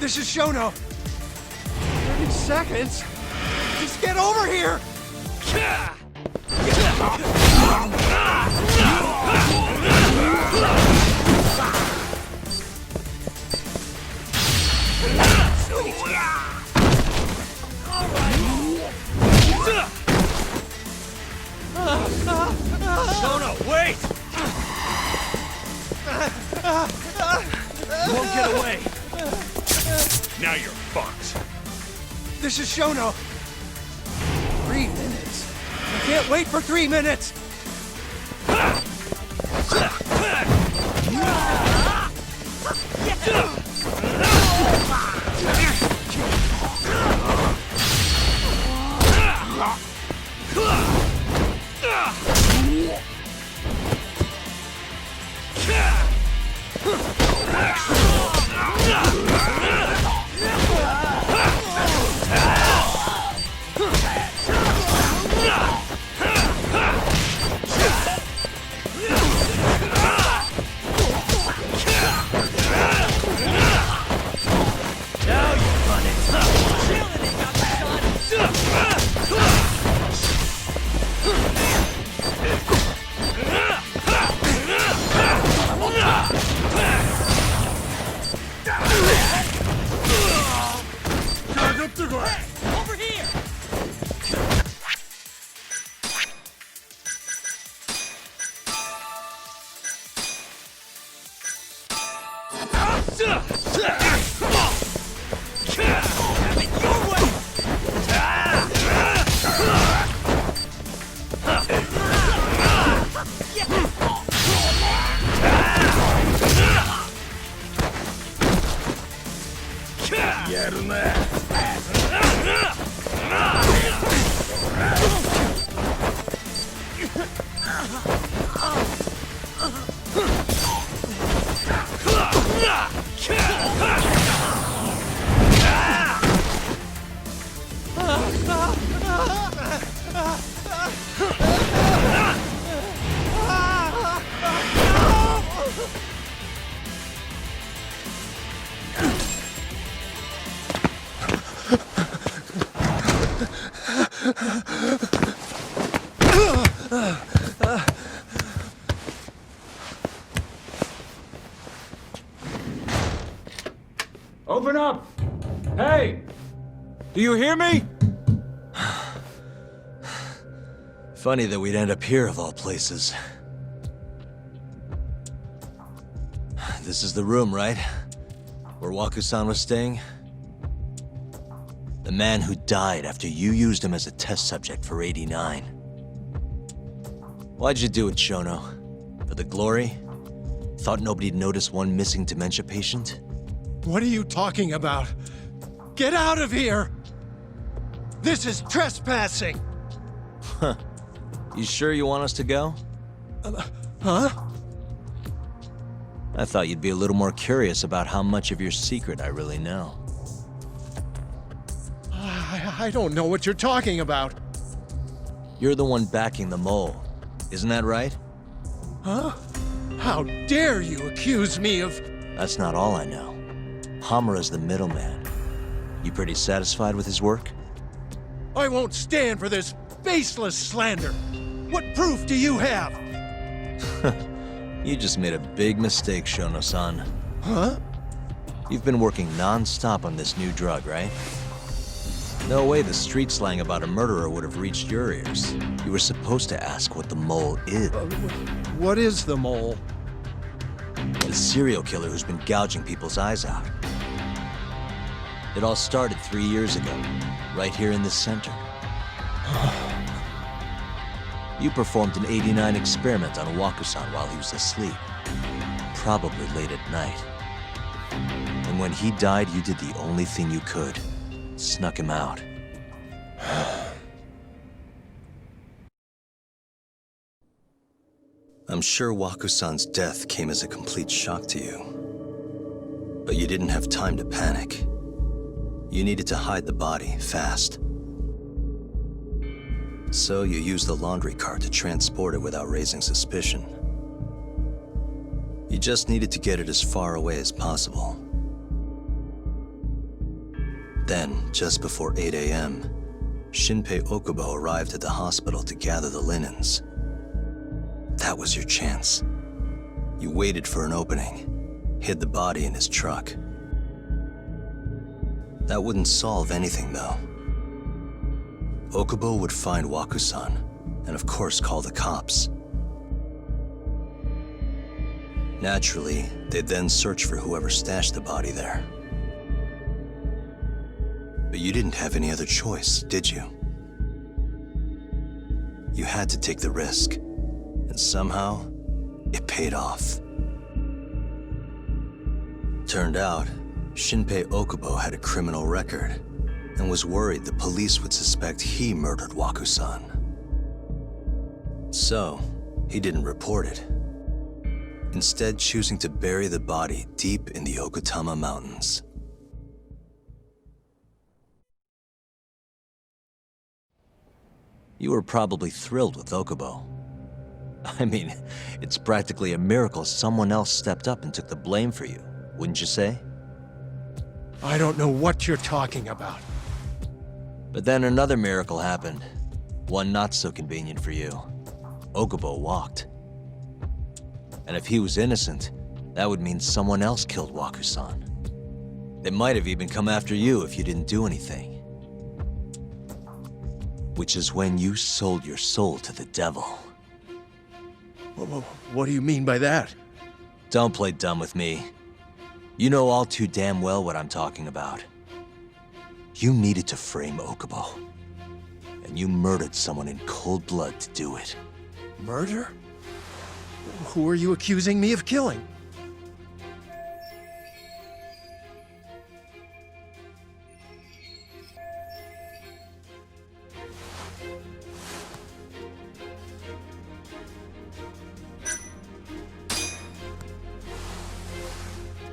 This is Shono. 30 seconds? Just get over here! Shono, wait! You won't get away. Now you're fucked. This is Shono. 3 minutes? I can't wait for 3 minutes! Open up! Hey! Do you hear me? Funny that we'd end up here of all places. This is the room, right? Where Waku-san was staying? The man who died after you used him as a test subject for 89. Why'd you do it, Shono? For the glory? Thought nobody'd notice one missing dementia patient? What are you talking about? Get out of here! This is trespassing! Huh. You sure you want us to go? Huh? I thought you'd be a little more curious about how much of your secret I really know. I don't know what you're talking about. You're the one backing the mole, isn't that right? Huh? How dare you accuse me of... That's not all I know. Hamura's the middleman. You pretty satisfied with his work? I won't stand for this baseless slander. What proof do you have? You just made a big mistake, Shono-san. Huh? You've been working non-stop on this new drug, right? No way the street slang about a murderer would have reached your ears. You were supposed to ask what the mole is. What is the mole? The serial killer who's been gouging people's eyes out. It all started 3 years ago, right here in the center. You performed an 89 experiment on Waku-san while he was asleep. Probably late at night. And when he died, you did the only thing you could. Snuck him out. I'm sure Waku-san's death came as a complete shock to you. But you didn't have time to panic. You needed to hide the body, fast. So you used the laundry cart to transport it without raising suspicion. You just needed to get it as far away as possible. Then, just before 8 a.m., Shinpei Okubo arrived at the hospital to gather the linens. That was your chance. You waited for an opening, hid the body in his truck. That wouldn't solve anything, though. Okubo would find Waku-san, and of course call the cops. Naturally, they'd then search for whoever stashed the body there. But you didn't have any other choice, did you? You had to take the risk, and somehow, it paid off. Turned out, Shinpei Okubo had a criminal record, and was worried the police would suspect he murdered Waku-san. So, he didn't report it, instead choosing to bury the body deep in the Okutama Mountains. You were probably thrilled with Okubo. I mean, it's practically a miracle someone else stepped up and took the blame for you, wouldn't you say? I don't know what you're talking about. But then another miracle happened. One not so convenient for you. Okubo walked. And if he was innocent, that would mean someone else killed Waku-san. They might have even come after you if you didn't do anything. Which is when you sold your soul to the devil. What do you mean by that? Don't play dumb with me. You know all too damn well what I'm talking about. You needed to frame Okubo. And you murdered someone in cold blood to do it. Murder? Who are you accusing me of killing?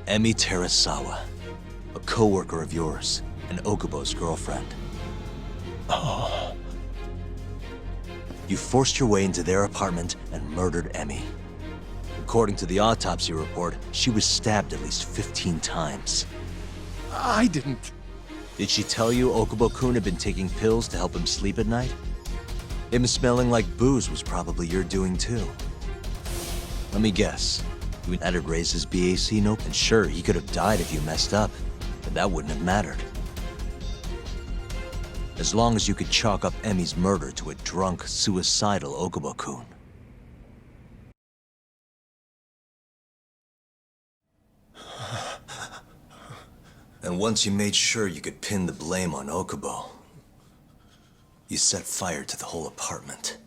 Emi Terasawa, a co-worker of yours, and Okubo's girlfriend. Oh. You forced your way into their apartment and murdered Emi. According to the autopsy report, she was stabbed at least 15 times. I didn't. Did she tell you Okubo-kun had been taking pills to help him sleep at night? Him smelling like booze was probably your doing too. Let me guess. You had raised his BAC note, and sure, he could have died if you messed up, but that wouldn't have mattered. As long as you could chalk up Emi's murder to a drunk, suicidal Okubo-kun. And once you made sure you could pin the blame on Okubo, you set fire to the whole apartment.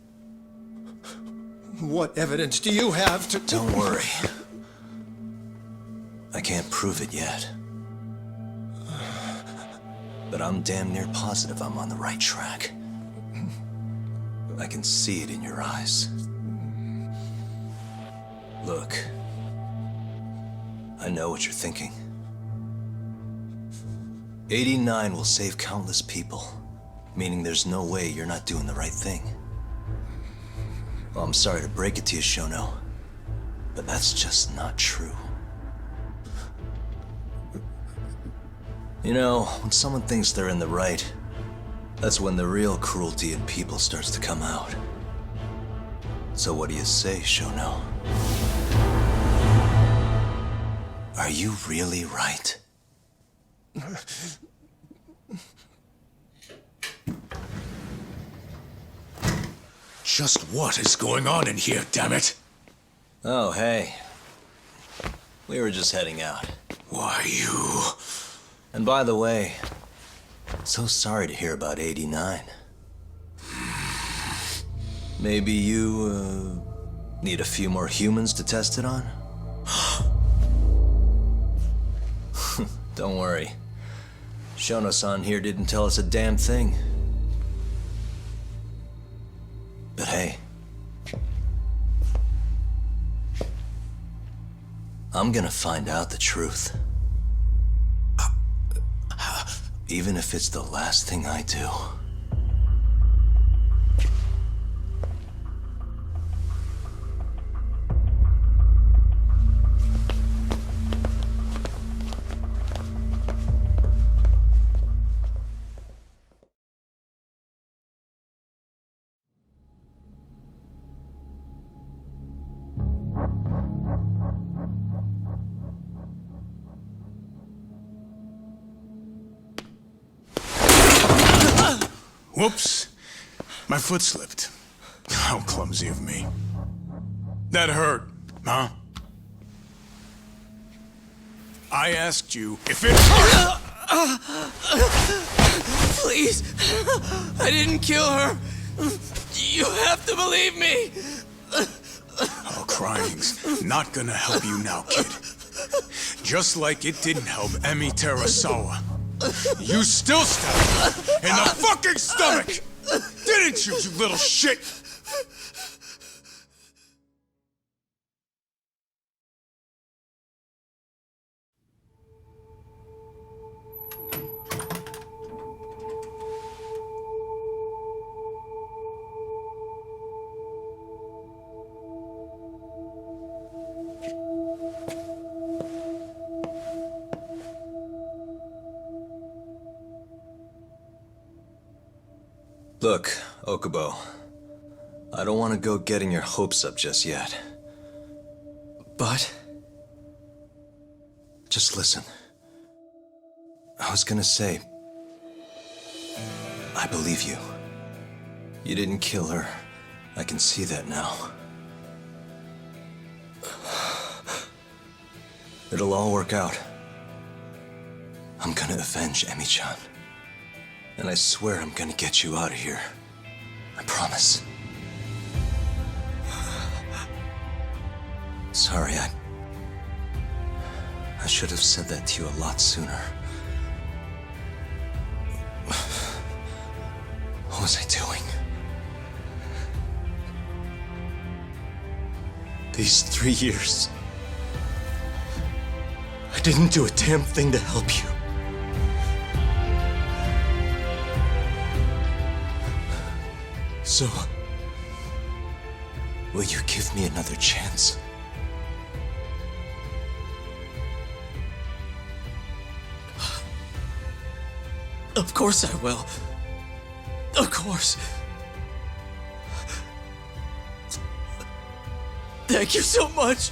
What evidence do you have to... Don't worry. I can't prove it yet. But I'm damn near positive I'm on the right track. I can see it in your eyes. Look, I know what you're thinking. 89 will save countless people, meaning there's no way you're not doing the right thing. Well, I'm sorry to break it to you, Shono, but that's just not true. You know, when someone thinks they're in the right, that's when the real cruelty in people starts to come out. So what do you say, Shono? Are you really right? Just what is going on in here, damn it? Oh, hey. We were just heading out. Why, you... And by the way, so sorry to hear about 89. Maybe you, need a few more humans to test it on? Don't worry. Shono-san here didn't tell us a damn thing. But hey, I'm gonna find out the truth. Even if it's the last thing I do. Whoops. My foot slipped. How clumsy of me. That hurt, huh? I asked you if it hurt! Please! I didn't kill her! You have to believe me! Oh, crying's not gonna help you now, kid. Just like it didn't help Emi Terasawa. You still stabbed her in the fucking stomach! Didn't you, you little shit? Look, Okubo, I don't want to go getting your hopes up just yet. But? Just listen. I was gonna say, I believe you. You didn't kill her. I can see that now. It'll all work out. I'm gonna avenge Emi-chan. And I swear I'm gonna get you out of here. I promise. Sorry, I should have said that to you a lot sooner. What was I doing? These 3 years, I didn't do a damn thing to help you. So, will you give me another chance? Of course I will. Of course. Thank you so much.